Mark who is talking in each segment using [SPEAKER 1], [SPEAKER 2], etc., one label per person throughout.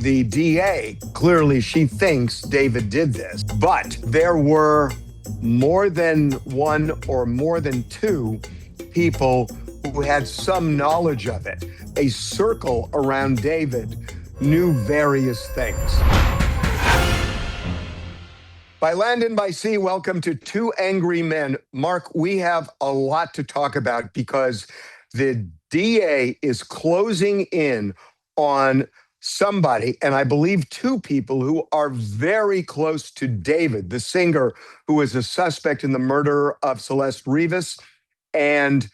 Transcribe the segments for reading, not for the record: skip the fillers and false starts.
[SPEAKER 1] the DA, clearly she thinks David did this, but there were more than one or more than two people who had some knowledge of it. A circle around David knew various things. By land and by sea, welcome to Two Angry Men. Mark, we have a lot to talk about because the DA is closing in on somebody, and I believe two people who are very close to David, the singer who is a suspect in the murder of Celeste Rivas. And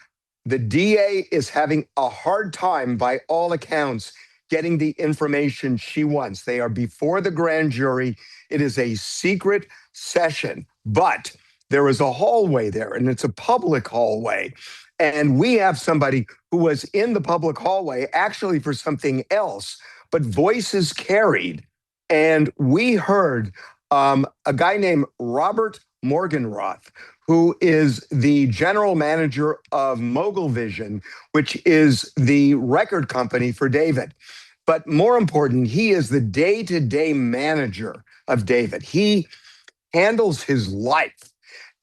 [SPEAKER 1] the DA is having a hard time, by all accounts, getting the information she wants. They are before the grand jury. It is a secret session, but there is a hallway there, and it's a public hallway. And we have somebody who was in the public hallway actually for something else, but voices carried. And we heard a guy named Robert Morgenroth, who is the general manager of Mogul Vision, which is the record company for David. But more important, he is the day-to-day manager of David. He handles his life.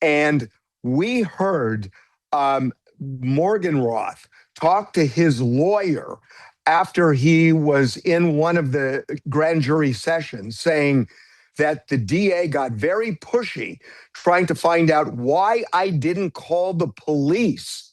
[SPEAKER 1] And we heard Morgenroth talk to his lawyer after he was in one of the grand jury sessions, saying that the DA got very pushy, trying to find out why I didn't call the police.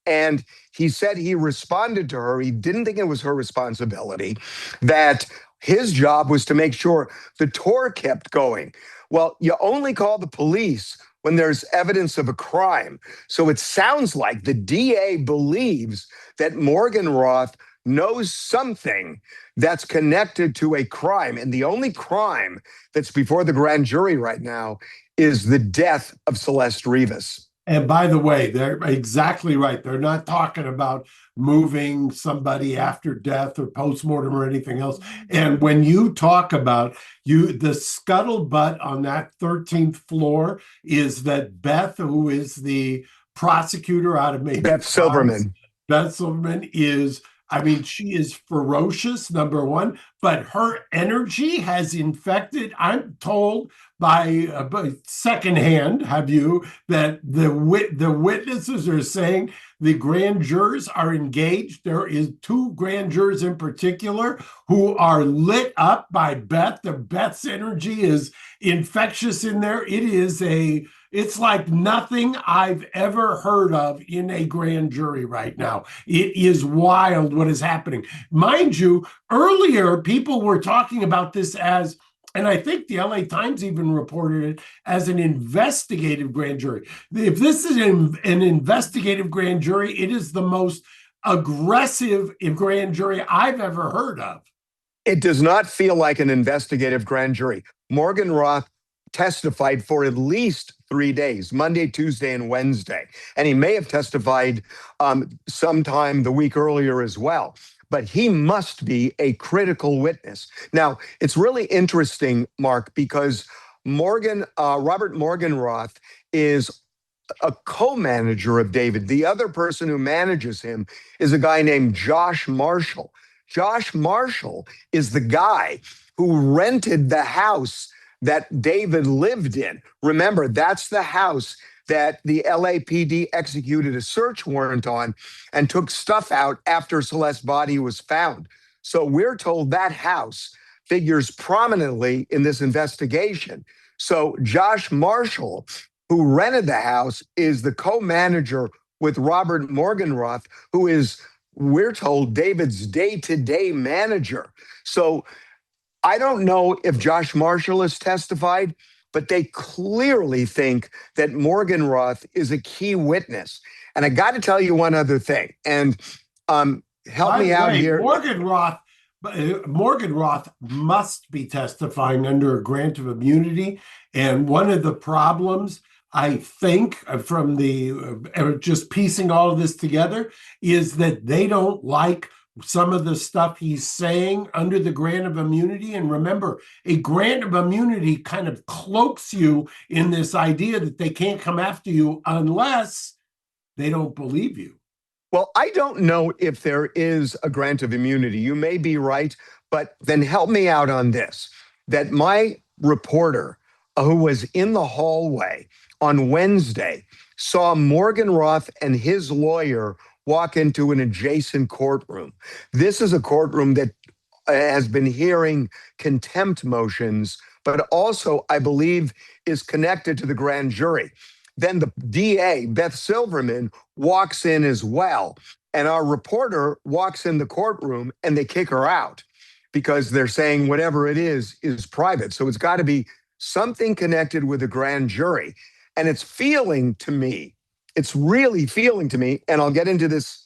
[SPEAKER 1] And he said he responded to her. He didn't think it was her responsibility, that his job was to make sure the tour kept going. Well, you only call the police when there's evidence of a crime. So it sounds like the DA believes that Morgenroth knows something that's connected to a crime. And the only crime that's before the grand jury right now is the death of Celeste Rivas.
[SPEAKER 2] And by the way, they're exactly right. They're not talking about moving somebody after death or postmortem or anything else. And when you talk about the scuttlebutt on that 13th floor is that Beth, who is the prosecutor out of maybe
[SPEAKER 1] Beth Silverman.
[SPEAKER 2] Beth Silverman is, I mean, she is ferocious, number one, but her energy has infected, I'm told by secondhand, that the witnesses are saying the grand jurors are engaged. There is two grand jurors in particular who are lit up by Beth. Beth's energy is infectious in there. It's like nothing I've ever heard of in a grand jury right now. It is wild what is happening. Mind you, earlier people were talking about this as, and I think the LA Times even reported it as an investigative grand jury. If this is an investigative grand jury, it is the most aggressive grand jury I've ever heard of.
[SPEAKER 1] It does not feel like an investigative grand jury. Morgenroth testified for at least 3 days, Monday, Tuesday, and Wednesday. And he may have testified sometime the week earlier as well. But he must be a critical witness. Now, it's really interesting, Mark, because Robert Morgenroth is a co-manager of David. The other person who manages him is a guy named Josh Marshall. Josh Marshall is the guy who rented the house that David lived in. Remember, that's the house that the LAPD executed a search warrant on and took stuff out after Celeste's body was found. So we're told that house figures prominently in this investigation. So Josh Marshall, who rented the house, is the co-manager with Robert Morgenroth, who is, we're told, David's day-to-day manager. So I don't know if Josh Marshall has testified, but they clearly think that Morgenroth is a key witness. And I got to tell you one other thing, and help me out here.
[SPEAKER 2] Morgenroth must be testifying under a grant of immunity. And one of the problems, I think, from the just piecing all of this together, is that they don't like some of the stuff he's saying under the grant of immunity. And remember, a grant of immunity kind of cloaks you in this idea that they can't come after you unless they don't believe you.
[SPEAKER 1] Well, I don't know if there is a grant of immunity. You may be right, But then help me out on this, that my reporter who was in the hallway on Wednesday saw Morgan Roth and his lawyer walk into an adjacent courtroom. This is a courtroom that has been hearing contempt motions, but also, I believe, is connected to the grand jury. Then the DA, Beth Silverman, walks in as well. And our reporter walks in the courtroom and they kick her out because they're saying whatever it is private. So it's got to be something connected with the grand jury. And it's feeling to me, it's really feeling to me, and I'll get into this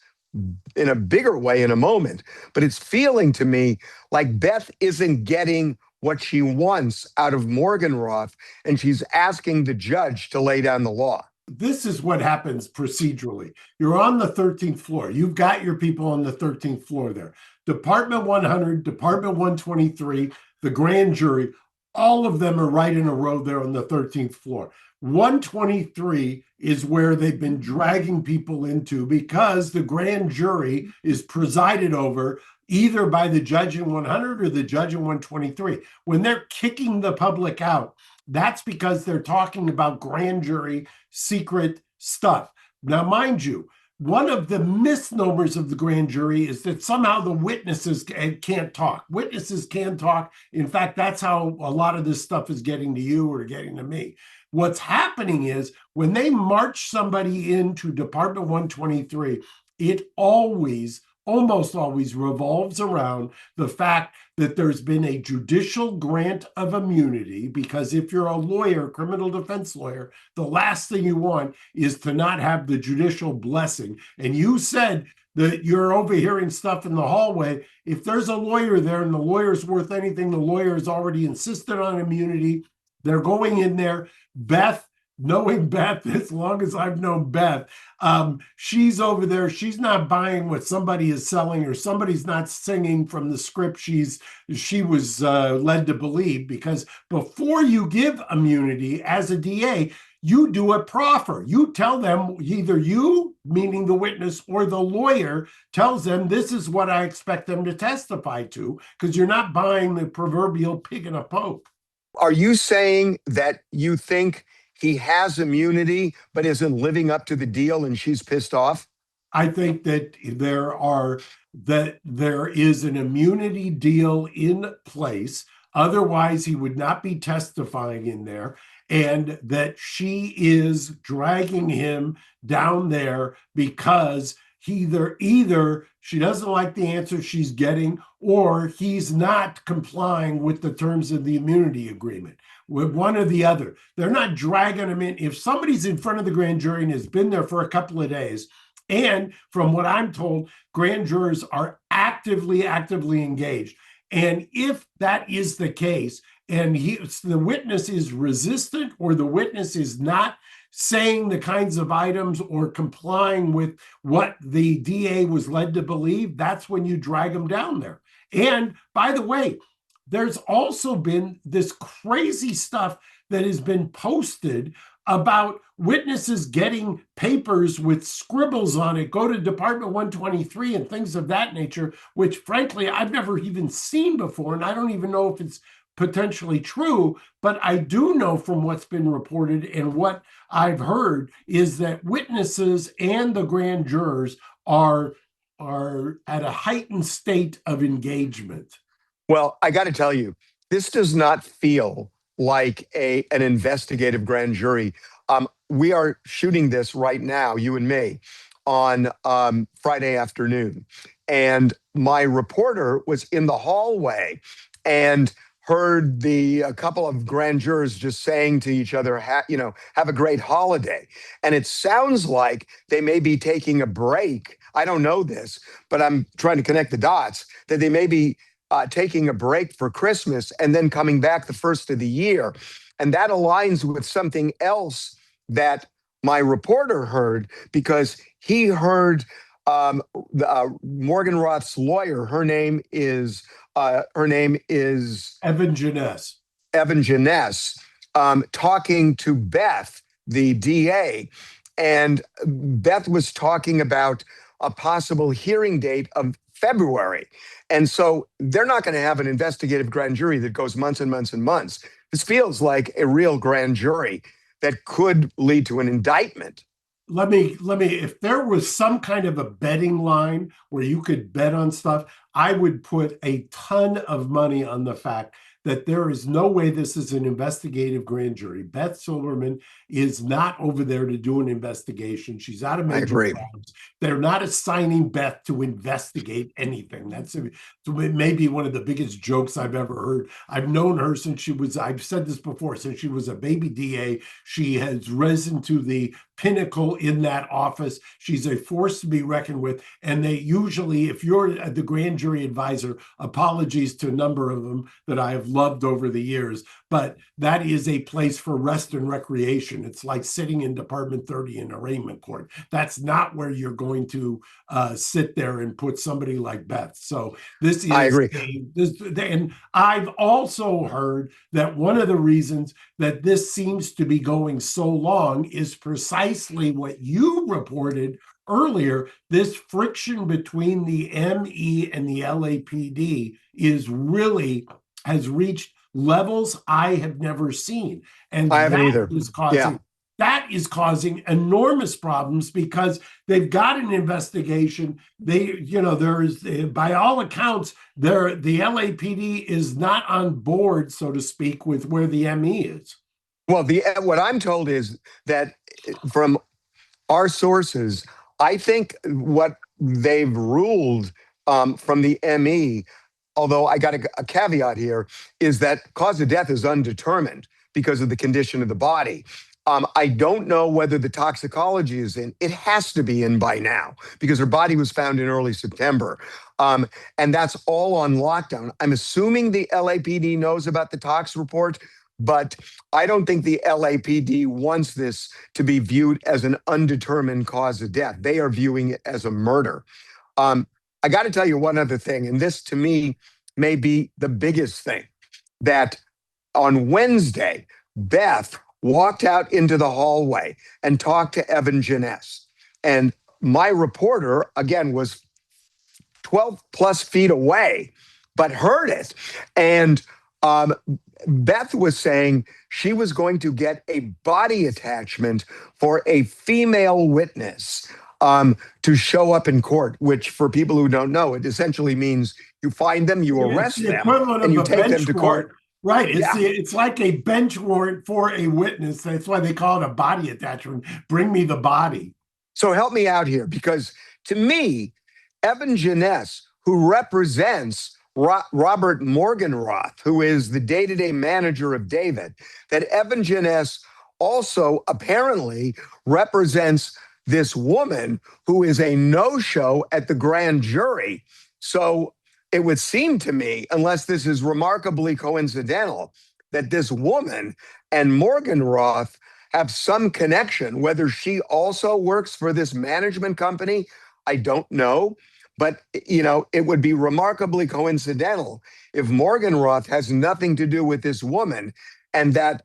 [SPEAKER 1] in a bigger way in a moment, but it's feeling to me like Beth isn't getting what she wants out of Morgan Roth, and she's asking the judge to lay down the law.
[SPEAKER 2] This is what happens procedurally. You're on the 13th floor. You've got your people on the 13th floor there. Department 100, Department 123, the grand jury, all of them are right in a row there on the 13th floor. 123 is where they've been dragging people into because the grand jury is presided over either by the judge in 100 or the judge in 123. When they're kicking the public out, that's because they're talking about grand jury secret stuff. Now, mind you, one of the misnomers of the grand jury is that somehow the witnesses can't talk. Witnesses can talk. In fact, that's how a lot of this stuff is getting to you or getting to me. What's happening is when they march somebody into Department 123, it almost always revolves around the fact that there's been a judicial grant of immunity, because if you're a lawyer, criminal defense lawyer, the last thing you want is to not have the judicial blessing. And you said that you're overhearing stuff in the hallway. If there's a lawyer there and the lawyer's worth anything, the lawyer has already insisted on immunity. They're going in there. Beth, knowing Beth as long as I've known Beth, she's over there. She's not buying what somebody is selling, or somebody's not singing from the script she was led to believe, because before you give immunity as a DA, you do a proffer. You tell them, either you, meaning the witness, or the lawyer tells them, this is what I expect them to testify to, because you're not buying the proverbial pig in a poke.
[SPEAKER 1] Are you saying that you think he has immunity but isn't living up to the deal and she's pissed off?
[SPEAKER 2] I think that there is an immunity deal in place. Otherwise, he would not be testifying in there, and that she is dragging him down there because either she doesn't like the answer she's getting, or he's not complying with the terms of the immunity agreement. With one or the other. They're not dragging him in. If somebody's in front of the grand jury and has been there for a couple of days, and from what I'm told, grand jurors are actively engaged. And if that is the case, and the witness is resistant, or the witness is not saying the kinds of items or complying with what the DA was led to believe, that's when you drag them down there. And by the way, there's also been this crazy stuff that has been posted about witnesses getting papers with scribbles on it, go to Department 123 and things of that nature, which frankly, I've never even seen before. And I don't even know if it's potentially true, but I do know from what's been reported and what I've heard is that witnesses and the grand jurors are at a heightened state of engagement.
[SPEAKER 1] Well, I got to tell you, this does not feel like an investigative grand jury. We are shooting this right now, you and me, on Friday afternoon. And my reporter was in the hallway and heard a couple of grand jurors just saying to each other, have a great holiday. And it sounds like they may be taking a break. I don't know this, but I'm trying to connect the dots, that they may be taking a break for Christmas and then coming back the first of the year. And that aligns with something else that my reporter heard, because he heard Morgan Roth's lawyer. Her name is Evan
[SPEAKER 2] Janess.
[SPEAKER 1] Talking to Beth, the DA, and Beth was talking about a possible hearing date of February. And so they're not going to have an investigative grand jury that goes months and months and months. This feels like a real grand jury that could lead to an indictment.
[SPEAKER 2] Let me, if there was some kind of a betting line where you could bet on stuff, I would put a ton of money on the fact that there is no way this is an investigative grand jury. Beth Silverman is not over there to do an investigation. She's out of major crimes. They're not assigning Beth to investigate anything. That's maybe one of the biggest jokes I've ever heard. I've known her since she was, I've said this before, since she was a baby DA. She has risen to the pinnacle in that office. She's a force to be reckoned with. And they usually, if you're the grand jury advisor, apologies to a number of them that I have loved over the years, but that is a place for rest and recreation. It's like sitting in Department 30 in arraignment court. That's not where you're going to sit there and put somebody like Beth. So this is,
[SPEAKER 1] I agree.
[SPEAKER 2] And I've also heard that one of the reasons that this seems to be going so long is precisely what you reported earlier. This friction between the ME and the LAPD has reached levels I have never seen. And
[SPEAKER 1] I haven't either.
[SPEAKER 2] That is causing enormous problems because they've got an investigation. There is, by all accounts, the LAPD is not on board, so to speak, with where the ME is.
[SPEAKER 1] Well, what I'm told is that from our sources, I think what they've ruled from the ME, although I got a caveat here, is that cause of death is undetermined because of the condition of the body. I don't know whether the toxicology is in. It has to be in by now because her body was found in early September. And that's all on lockdown. I'm assuming the LAPD knows about the tox report, but I don't think the LAPD wants this to be viewed as an undetermined cause of death. They are viewing it as a murder. I got to tell you one other thing, and this to me may be the biggest thing, that on Wednesday, Beth walked out into the hallway and talked to Evan Jeunesse. And my reporter, again, was 12 plus feet away, but heard it. And Beth was saying she was going to get a body attachment for a female witness to show up in court, which for people who don't know, it essentially means you find them, you arrest them, and you take them to court.
[SPEAKER 2] Right. It's like a bench warrant for a witness. That's why they call it a body attachment. Bring me the body.
[SPEAKER 1] So help me out here, because to me, Evan Jeunesse, who represents Robert Morgenroth, who is the day-to-day manager of David, that Evan Jeunesse also apparently represents this woman who is a no-show at the grand jury. So it would seem to me, unless this is remarkably coincidental, that this woman and Morgenroth have some connection. Whether she also works for this management company, I don't know. But, it would be remarkably coincidental if Morgenroth has nothing to do with this woman and that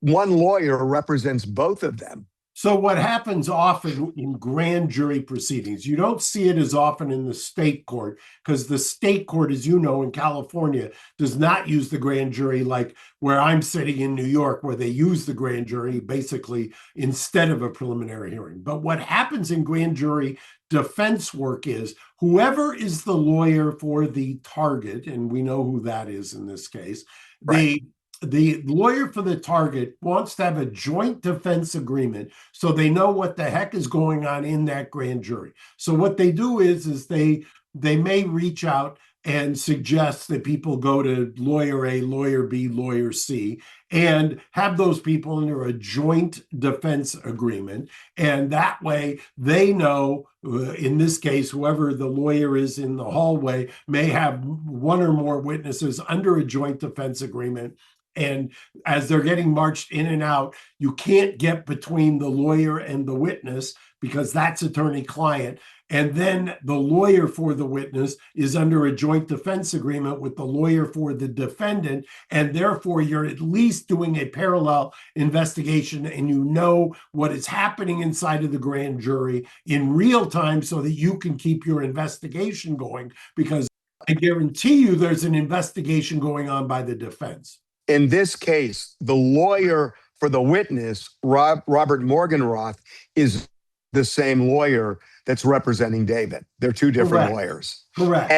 [SPEAKER 1] one lawyer represents both of them.
[SPEAKER 2] So what happens often in grand jury proceedings, you don't see it as often in the state court, because the state court, as you know, in California, does not use the grand jury like where I'm sitting in New York, where they use the grand jury basically instead of a preliminary hearing. But what happens in grand jury defense work is whoever is the lawyer for the target, and we know who that is in this case,
[SPEAKER 1] right.
[SPEAKER 2] The lawyer for the target wants to have a joint defense agreement so they know what the heck is going on in that grand jury. So what they do is they may reach out and suggest that people go to lawyer A, lawyer B, lawyer C, and have those people under a joint defense agreement. And that way they know, in this case, whoever the lawyer is in the hallway may have one or more witnesses under a joint defense agreement. And as they're getting marched in and out, you can't get between the lawyer and the witness because that's attorney-client. and then the lawyer for the witness is under a joint defense agreement with the lawyer for the defendant, and therefore you're at least doing a parallel investigation, and you know what is happening inside of the grand jury in real time so that you can keep your investigation going, because I guarantee you there's an investigation going on by the defense.
[SPEAKER 1] In this case, the lawyer for the witness, Robert Morgenroth, is the same lawyer that's representing David. They're two different
[SPEAKER 2] Correct.
[SPEAKER 1] lawyers.
[SPEAKER 2] Correct.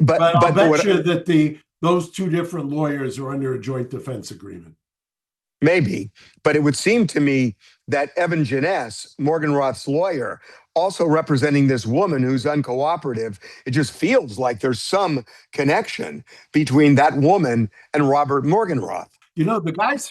[SPEAKER 1] But
[SPEAKER 2] I'll bet you that those two different lawyers are under a joint defense agreement.
[SPEAKER 1] Maybe, but it would seem to me that Evan Janess, Morgenroth's lawyer, also representing this woman who's uncooperative, it just feels like there's some connection between that woman and Robert Morgenroth.
[SPEAKER 2] You know, the guys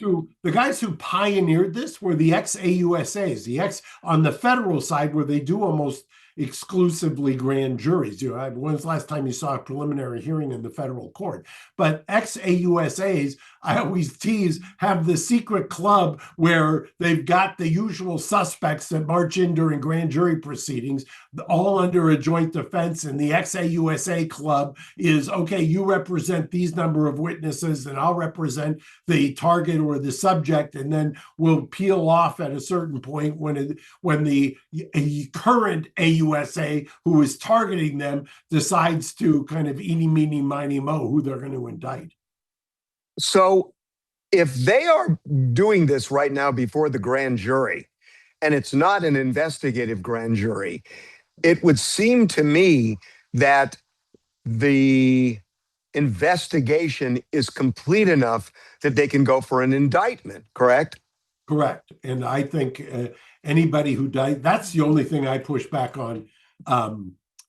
[SPEAKER 2] who pioneered this were the ex-AUSAs, the ex on the federal side, where they do almost exclusively grand juries. You know, when's the last time you saw a preliminary hearing in the federal court? But ex-AUSAs, I always tease, have the secret club where they've got the usual suspects that march in during grand jury proceedings, all under a joint defense. And the ex-AUSA club is, okay, you represent these number of witnesses and I'll represent the target or the subject, and then we'll peel off at a certain point when the current AUSA who is targeting them decides to kind of eeny, meeny, miny, mo who they're going to indict.
[SPEAKER 1] So if they are doing this right now before the grand jury, and it's not an investigative grand jury, it would seem to me that the investigation is complete enough that they can go for an indictment, correct?
[SPEAKER 2] Correct. And I think anybody who died, that's the only thing I push back on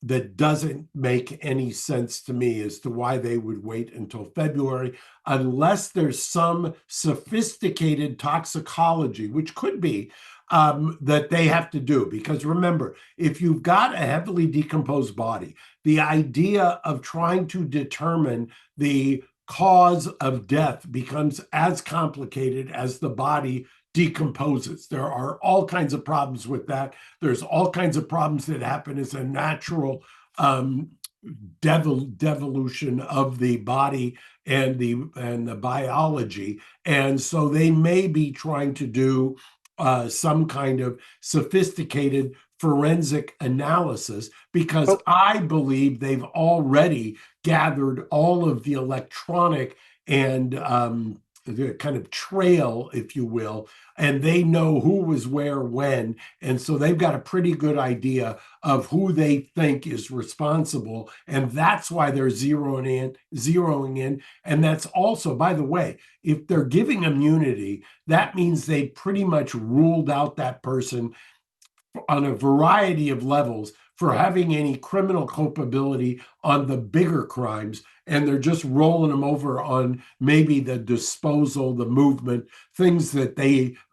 [SPEAKER 2] that doesn't make any sense to me as to why they would wait until February, unless there's some sophisticated toxicology, which could be that they have to do. Because remember, if you've got a heavily decomposed body, the idea of trying to determine the cause of death becomes as complicated as the body decomposes. There are all kinds of problems with that. There's all kinds of problems that happen as a natural devolution of the body and the biology. And so they may be trying to do some kind of sophisticated forensic analysis, because I believe they've already gathered all of the electronic and the kind of trail, if you will, and they know who was where when. And so they've got a pretty good idea of who they think is responsible. And that's why they're zeroing in. And that's also, by the way, if they're giving immunity, that means they pretty much ruled out that person on a variety of levels for having any criminal culpability on the bigger crimes, and they're just rolling them over on maybe the disposal, the movement, things that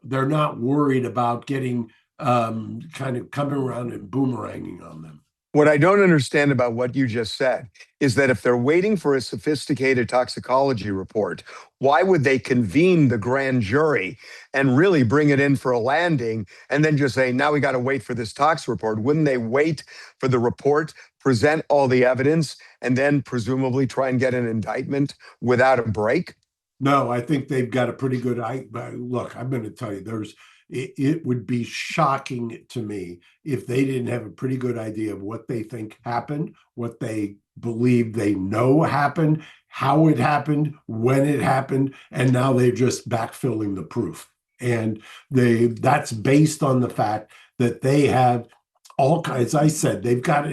[SPEAKER 2] they're not worried about getting kind of coming around and boomeranging on them.
[SPEAKER 1] What I don't understand about what you just said is that if they're waiting for a sophisticated toxicology report, why would they convene the grand jury and really bring it in for a landing and then just say, now we got to wait for this tox report? Wouldn't they wait for the report, present all the evidence, and then presumably try and get an indictment without a break?
[SPEAKER 2] No, I think they've got a pretty good look. I'm going to tell you, it would be shocking to me if they didn't have a pretty good idea of what they think happened, what they believe they know happened, how it happened, when it happened, and now they're just backfilling the proof. And that's based on the fact that they have all kinds, as I said, they've got,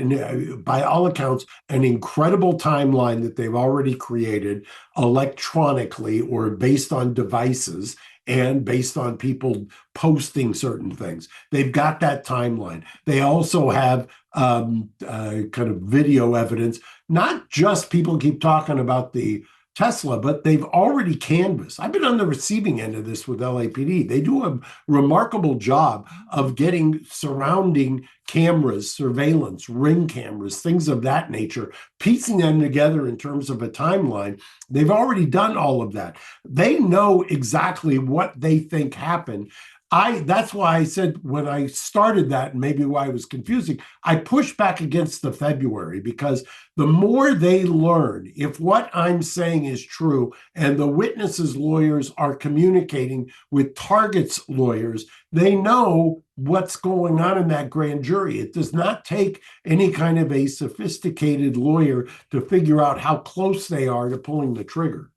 [SPEAKER 2] by all accounts, an incredible timeline that they've already created electronically or based on devices and based on people posting certain things. They've got that timeline. They also have kind of video evidence, not just people keep talking about the Tesla, but they've already canvassed. I've been on the receiving end of this with LAPD. They do a remarkable job of getting surrounding cameras, surveillance, ring cameras, things of that nature, piecing them together in terms of a timeline. They've already done all of that. They know exactly what they think happened. That's why I said when I started that, and maybe why it was confusing, I pushed back against the February because the more they learn, if what I'm saying is true and the witnesses' lawyers are communicating with target's lawyers, they know what's going on in that grand jury. It does not take any kind of a sophisticated lawyer to figure out how close they are to pulling the trigger.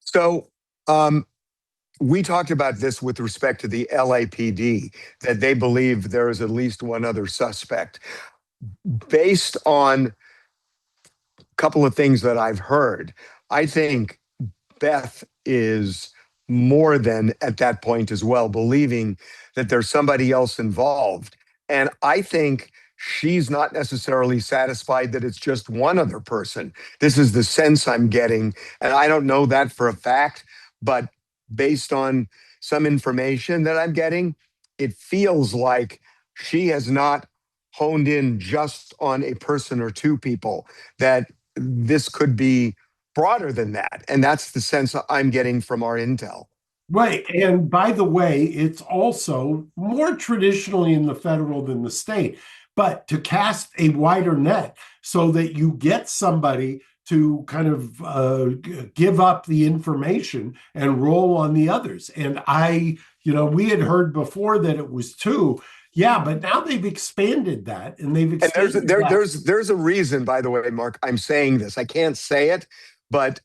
[SPEAKER 1] So, we talked about this with respect to the LAPD, that they believe there is at least one other suspect. Based on a couple of things that I've heard, I think Beth is more than at that point as well, believing that there's somebody else involved. And I think she's not necessarily satisfied that it's just one other person. This is the sense I'm getting. And I don't know that for a fact, but based on some information that I'm getting, it feels like she has not honed in just on a person or two people, that this could be broader than that. And that's the sense I'm getting from our intel.
[SPEAKER 2] Right. And by the way, it's also more traditionally in the federal than the state, but to cast a wider net so that you get somebody to kind of give up the information and roll on the others. And we had heard before that it was two. Yeah, but now they've expanded that, and they've
[SPEAKER 1] And
[SPEAKER 2] expanded
[SPEAKER 1] there's a reason, by the way, Mark, I'm saying this. I can't say it, but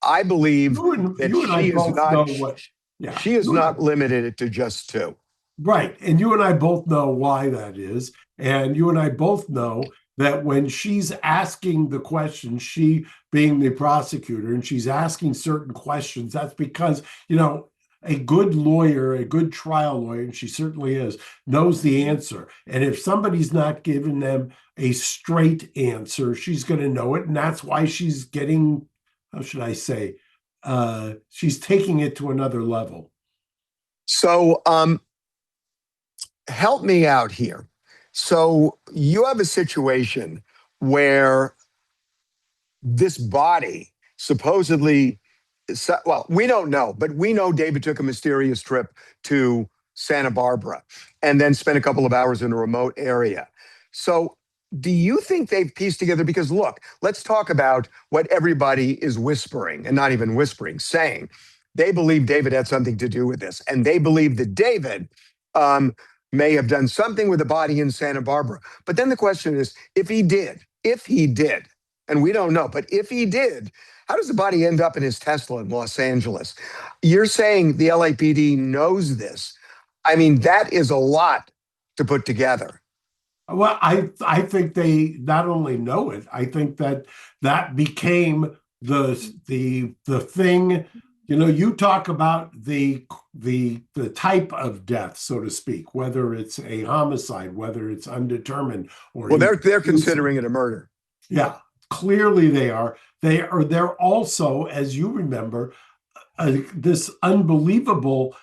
[SPEAKER 1] I believe that
[SPEAKER 2] you and I both know what. Yeah,
[SPEAKER 1] she is not limited to just two.
[SPEAKER 2] right. And you and I both know why that is. And you and I both know that when she's asking the question, she being the prosecutor, and she's asking certain questions, that's because, a good lawyer, a good trial lawyer, and she certainly is, knows the answer. And if somebody's not giving them a straight answer, she's going to know it. And that's why she's getting, how should I say, she's taking it to another level.
[SPEAKER 1] So, help me out here. So you have a situation where this body supposedly, well, we don't know, but we know David took a mysterious trip to Santa Barbara and then spent a couple of hours in a remote area. So do you think they've pieced together? Because look, let's talk about what everybody is whispering, and not even whispering, saying they believe David had something to do with this. And they believe that David may have done something with the body in Santa Barbara. But then the question is, if he did, and we don't know, but if he did, how does the body end up in his Tesla in Los Angeles? You're saying the LAPD knows this. I mean, that is a lot to put together.
[SPEAKER 2] Well, I think they not only know it, I think that became the thing. You talk about the type of death, so to speak, whether it's a homicide, whether it's undetermined, or
[SPEAKER 1] well, they're considering it a murder.
[SPEAKER 2] Yeah, clearly they are. They're also, as you remember, this unbelievable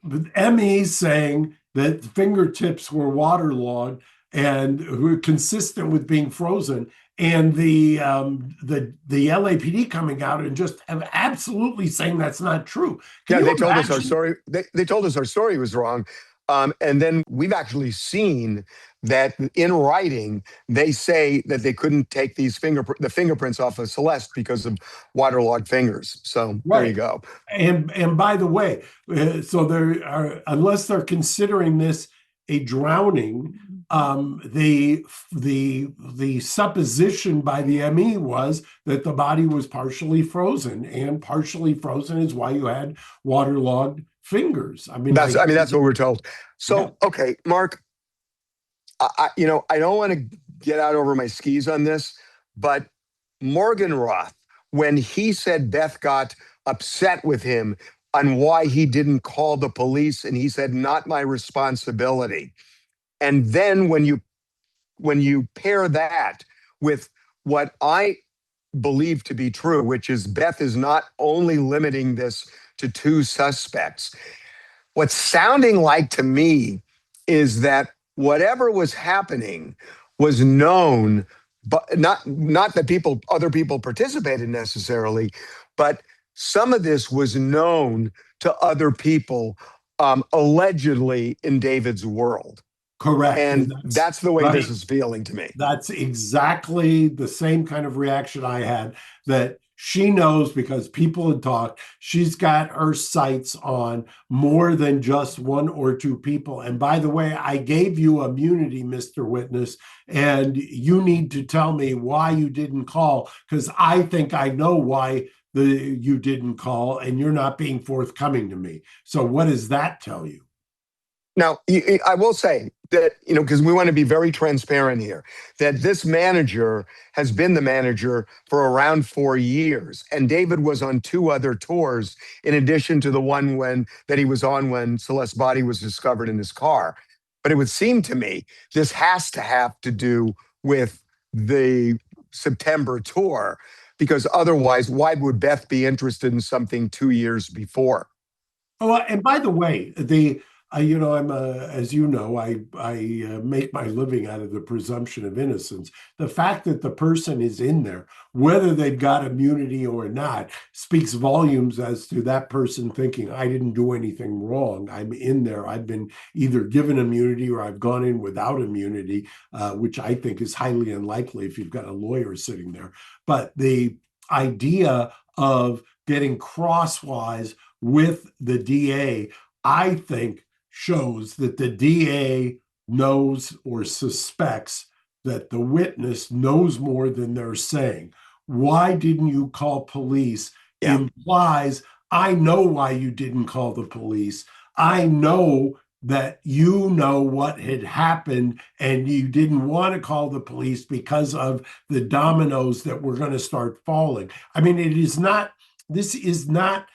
[SPEAKER 2] MEs saying that fingertips were waterlogged and were consistent with being frozen, and the LAPD coming out and just have absolutely saying that's not true.
[SPEAKER 1] Yeah, they told us our story. They told us our story was wrong. And then we've actually seen that in writing, they say that they couldn't take the fingerprints off of Celeste because of waterlogged fingers. So
[SPEAKER 2] right.
[SPEAKER 1] There you go.
[SPEAKER 2] And by the way, so there are, unless they're considering this a drowning, the supposition by the ME was that the body was partially frozen, and partially frozen is why you had waterlogged fingers. I mean,
[SPEAKER 1] that's what we're told. So, yeah. Okay, Mark, I don't want to get out over my skis on this, but Morgan Roth, when he said Beth got upset with him on why he didn't call the police, and he said, not my responsibility. And then when you pair that with what I believe to be true, which is Beth is not only limiting this to two suspects, what's sounding like to me is that whatever was happening was known, but not that other people participated necessarily, but some of this was known to other people, allegedly in David's world.
[SPEAKER 2] Correct.
[SPEAKER 1] And
[SPEAKER 2] That's
[SPEAKER 1] that's the way this
[SPEAKER 2] right.
[SPEAKER 1] is feeling to me.
[SPEAKER 2] That's exactly the same kind of reaction I had, that she knows because people had talked. She's got her sights on more than just one or two people. And by the way, I gave you immunity, Mr. Witness, and you need to tell me why you didn't call, because I think I know why you didn't call, and you're not being forthcoming to me. So what does that tell you?
[SPEAKER 1] Now, I will say that, because we want to be very transparent here, that this manager has been the manager for around 4 years. And David was on 2 other tours in addition to the one that he was on when Celeste's body was discovered in his car. But it would seem to me this has to have to do with the September tour, because otherwise, why would Beth be interested in something 2 years before?
[SPEAKER 2] Oh, and by the way, I'm as you know, I make my living out of the presumption of innocence. The fact that the person is in there, whether they've got immunity or not, speaks volumes as to that person thinking, I didn't do anything wrong. I'm in there. I've been either given immunity or I've gone in without immunity, which I think is highly unlikely if you've got a lawyer sitting there. But the idea of getting crosswise with the DA, I think, shows that the DA knows or suspects that the witness knows more than they're saying. Why didn't you call police?
[SPEAKER 1] Yeah.
[SPEAKER 2] Implies, I know why you didn't call the police. I know that you know what had happened and you didn't want to call the police because of the dominoes that were going to start falling. I mean, this is not,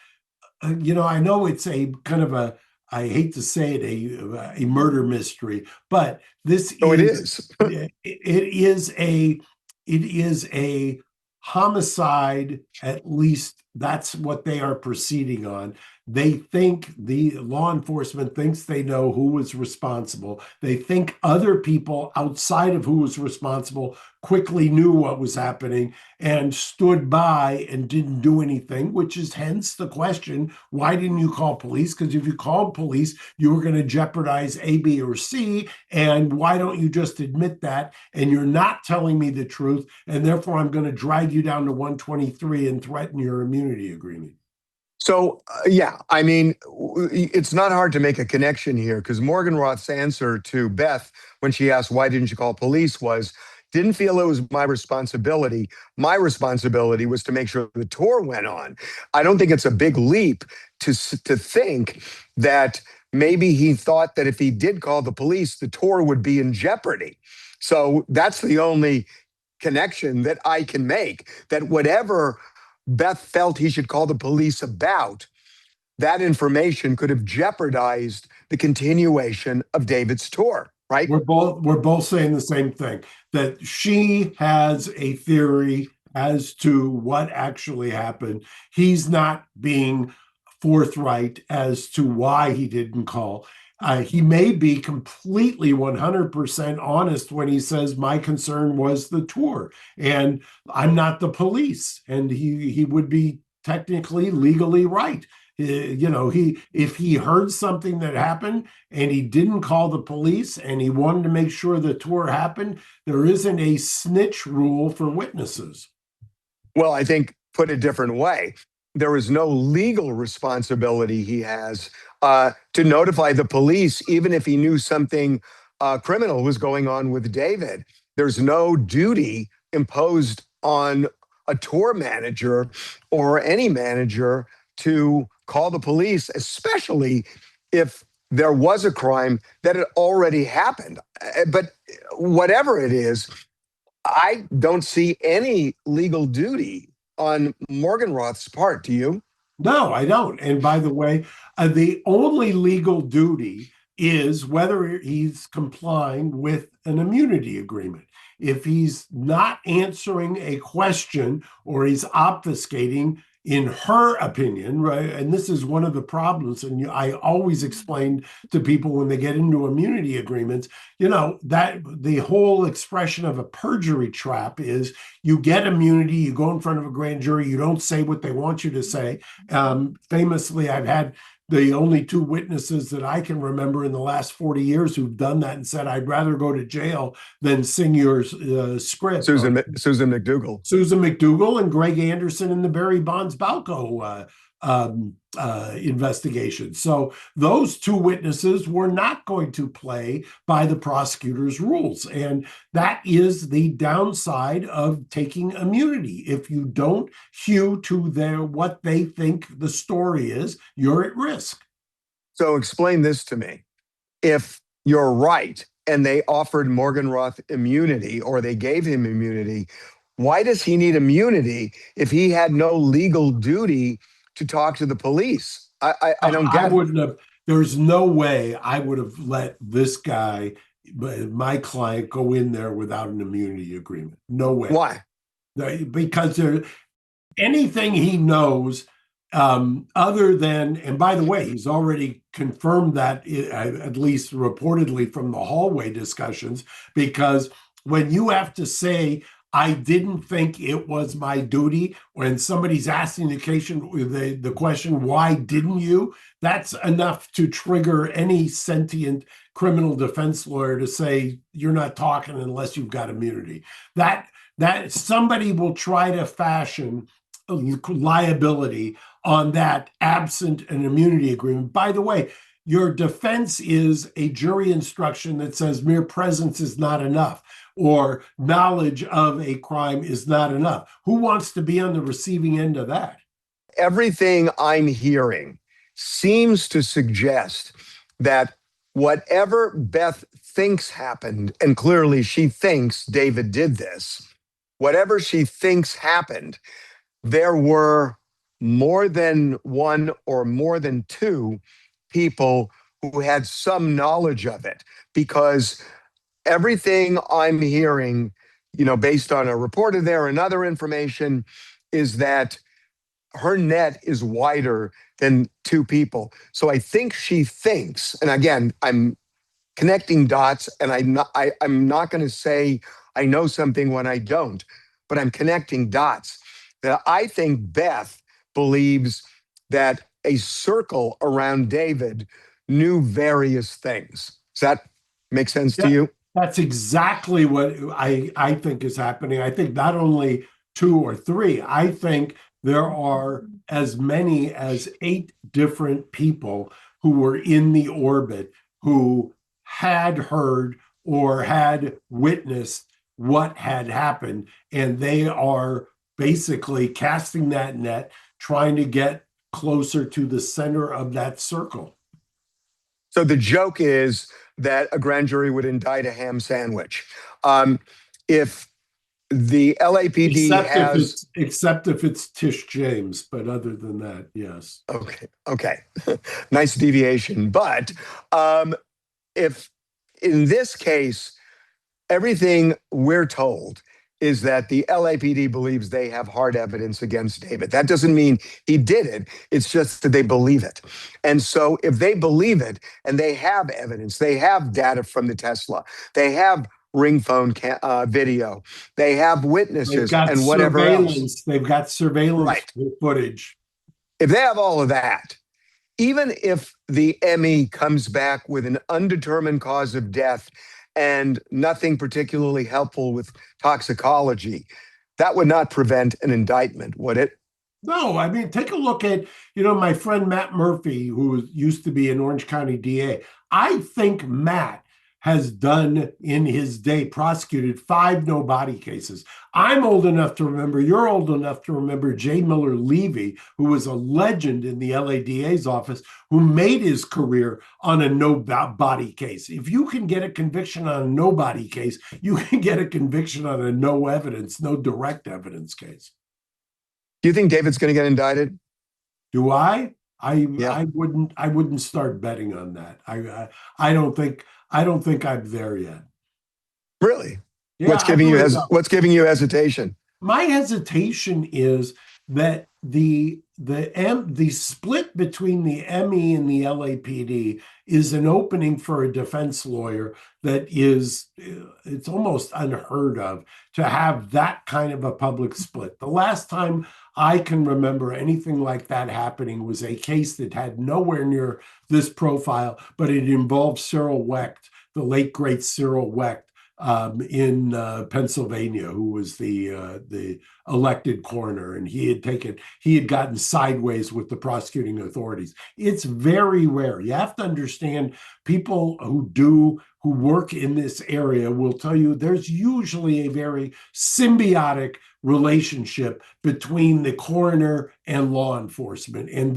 [SPEAKER 2] I know it's a kind of I hate to say it, a murder mystery, but this
[SPEAKER 1] So it
[SPEAKER 2] is,
[SPEAKER 1] is.
[SPEAKER 2] it is a homicide. At least that's what they are proceeding on. They think, the law enforcement thinks they know who was responsible. They think other people outside of who was responsible quickly knew what was happening and stood by and didn't do anything, which is hence the question, why didn't you call police? Because if you called police, you were going to jeopardize A, B, or C. And why don't you just admit that? And you're not telling me the truth. And therefore, I'm going to drag you down to 123 and threaten your immunity agreement.
[SPEAKER 1] So, yeah, I mean, it's not hard to make a connection here, because Morgan Roth's answer to Beth when she asked, why didn't you call police, was, didn't feel it was my responsibility. My responsibility was to make sure the tour went on. I don't think it's a big leap to think that maybe he thought that if he did call the police, the tour would be in jeopardy. So that's the only connection that I can make, that whatever Beth felt he should call the police about, that information could have jeopardized the continuation of David's tour, right?
[SPEAKER 2] We're both saying the same thing, that she has a theory as to what actually happened. He's not being forthright as to why he didn't call. He may be completely 100% honest when he says, my concern was the tour and I'm not the police. And he would be technically legally right. If he heard something that happened and he didn't call the police and he wanted to make sure the tour happened, there isn't a snitch rule for witnesses.
[SPEAKER 1] Well, I think, put a different way, there is no legal responsibility he has to notify the police, even if he knew something criminal was going on with David. There's no duty imposed on a tour manager or any manager to call the police, especially if there was a crime that had already happened. But whatever it is, I don't see any legal duty on Morgan Roth's part. Do you?
[SPEAKER 2] No, I don't. And by the way, the only legal duty is whether he's complying with an immunity agreement. If he's not answering a question or he's obfuscating, in her opinion, right? And this is one of the problems. And I always explain to people when they get into immunity agreements, that the whole expression of a perjury trap is you get immunity, you go in front of a grand jury, you don't say what they want you to say. Famously, I've had the only two witnesses that I can remember in the last 40 years who've done that and said, I'd rather go to jail than sing your script.
[SPEAKER 1] Susan McDougal.
[SPEAKER 2] Susan McDougal and Greg Anderson in the Barry Bonds Balco investigation. So those two witnesses were not going to play by the prosecutor's rules. And that is the downside of taking immunity. If you don't hew to what they think the story is, you're at risk.
[SPEAKER 1] So explain this to me. If you're right and they offered Morgan Roth immunity, or they gave him immunity, why does he need immunity if he had no legal duty to talk to the police? I don't get it.
[SPEAKER 2] Wouldn't have. There's no way I would have let this guy, my client, go in there without an immunity agreement. No way.
[SPEAKER 1] Why?
[SPEAKER 2] Because anything he knows, other than, and by the way, he's already confirmed that, at least reportedly from the hallway discussions, because when you have to say, I didn't think it was my duty, when somebody's asking the question, why didn't you? That's enough to trigger any sentient criminal defense lawyer to say, you're not talking unless you've got immunity. That somebody will try to fashion liability on that absent an immunity agreement. By the way, your defense is a jury instruction that says mere presence is not enough, or knowledge of a crime is not enough. Who wants to be on the receiving end of that?
[SPEAKER 1] Everything I'm hearing seems to suggest that whatever Beth thinks happened, and clearly she thinks David did this, whatever she thinks happened, there were more than one or more than two people who had some knowledge of it, because everything I'm hearing, based on a reporter there and other information, is that her net is wider than two people. So I think she thinks, and again, I'm connecting dots, and I'm not going to say I know something when I don't, but I'm connecting dots. That I think Beth believes that a circle around David knew various things. Does that make sense to you?
[SPEAKER 2] That's exactly what I think is happening. I think not only two or three, I think there are as many as 8 different people who were in the orbit who had heard or had witnessed what had happened. And they are basically casting that net, trying to get closer to the center of that circle.
[SPEAKER 1] So the joke is that a grand jury would indict a ham sandwich. If the LAPD
[SPEAKER 2] except if it's Tish James, but other than that, yes.
[SPEAKER 1] Okay. Nice deviation. But if in this case, everything we're told is that the LAPD believes they have hard evidence against David. That doesn't mean he did it. It's just that they believe it. And so if they believe it and they have evidence, they have data from the Tesla, they have ring phone video, they have witnesses and whatever else.
[SPEAKER 2] They've got surveillance footage.
[SPEAKER 1] If they have all of that, even if the ME comes back with an undetermined cause of death and nothing particularly helpful with toxicology, that would not prevent an indictment, would it?
[SPEAKER 2] No, I mean, take a look at, my friend Matt Murphy, who used to be an Orange County DA. I think Matt has done in his day, prosecuted 5 no-body cases. I'm old enough to remember, you're old enough to remember J. Miller Levy, who was a legend in the LADA's office, who made his career on a no-body case. If you can get a conviction on a no-body case, you can get a conviction on a no evidence, no direct evidence case.
[SPEAKER 1] Do you think David's going to get indicted?
[SPEAKER 2] Do I? I wouldn't start betting on that. I don't think I'm there yet.
[SPEAKER 1] Really? Yeah, what's giving you hesitation?
[SPEAKER 2] My hesitation is that the split between the ME and the LAPD is an opening for a defense lawyer that is, it's almost unheard of to have that kind of a public split. The last time I can remember anything like that happening was a case that had nowhere near this profile, but it involved Cyril Wecht, the late great Cyril Wecht, in Pennsylvania, who was the elected coroner, and he had gotten sideways with the prosecuting authorities. It's very rare. You have to understand, people who work in this area will tell you there's usually a very symbiotic relationship between the coroner and law enforcement. And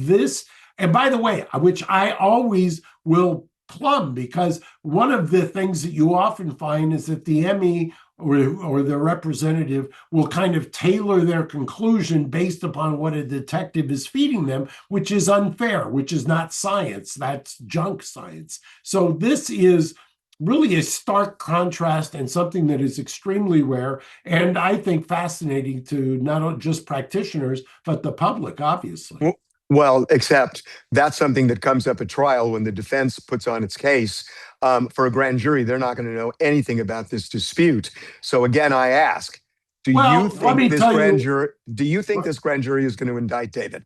[SPEAKER 2] by the way, which I always will plumb, because one of the things that you often find is that the ME or the representative will kind of tailor their conclusion based upon what a detective is feeding them, which is unfair, which is not science. That's junk science. So this is really a stark contrast and something that is extremely rare, and I think fascinating to not just practitioners, but the public, obviously.
[SPEAKER 1] Well, except that's something that comes up at trial when the defense puts on its case. For a grand jury, they're not going to know anything about this dispute. So again, I ask, do you think this grand jury is going to indict David?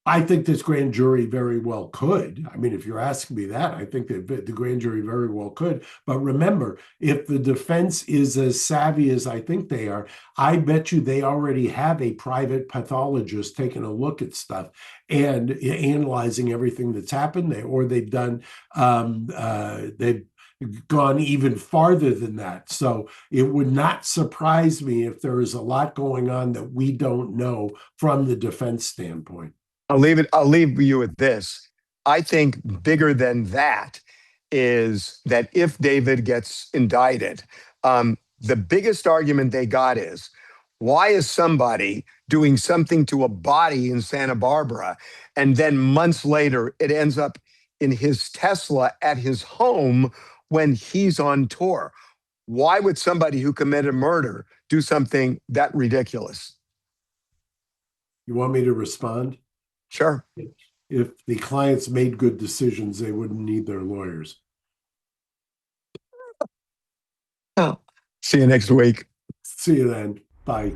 [SPEAKER 2] I think this grand jury very well could. I mean, if you're asking me that, I think that the grand jury very well could. But remember, if the defense is as savvy as I think they are, I bet you they already have a private pathologist taking a look at stuff and analyzing everything that's happened. They've gone even farther than that. So it would not surprise me if there is a lot going on that we don't know from the defense standpoint.
[SPEAKER 1] I'll leave you with this. I think bigger than that is that if David gets indicted, the biggest argument they got is, why is somebody doing something to a body in Santa Barbara, and then months later it ends up in his Tesla at his home when he's on tour? Why would somebody who committed murder do something that ridiculous?
[SPEAKER 2] You want me to respond?
[SPEAKER 1] Sure.
[SPEAKER 2] If the clients made good decisions, they wouldn't need their lawyers.
[SPEAKER 1] Oh. See you next week.
[SPEAKER 2] See you then. Bye.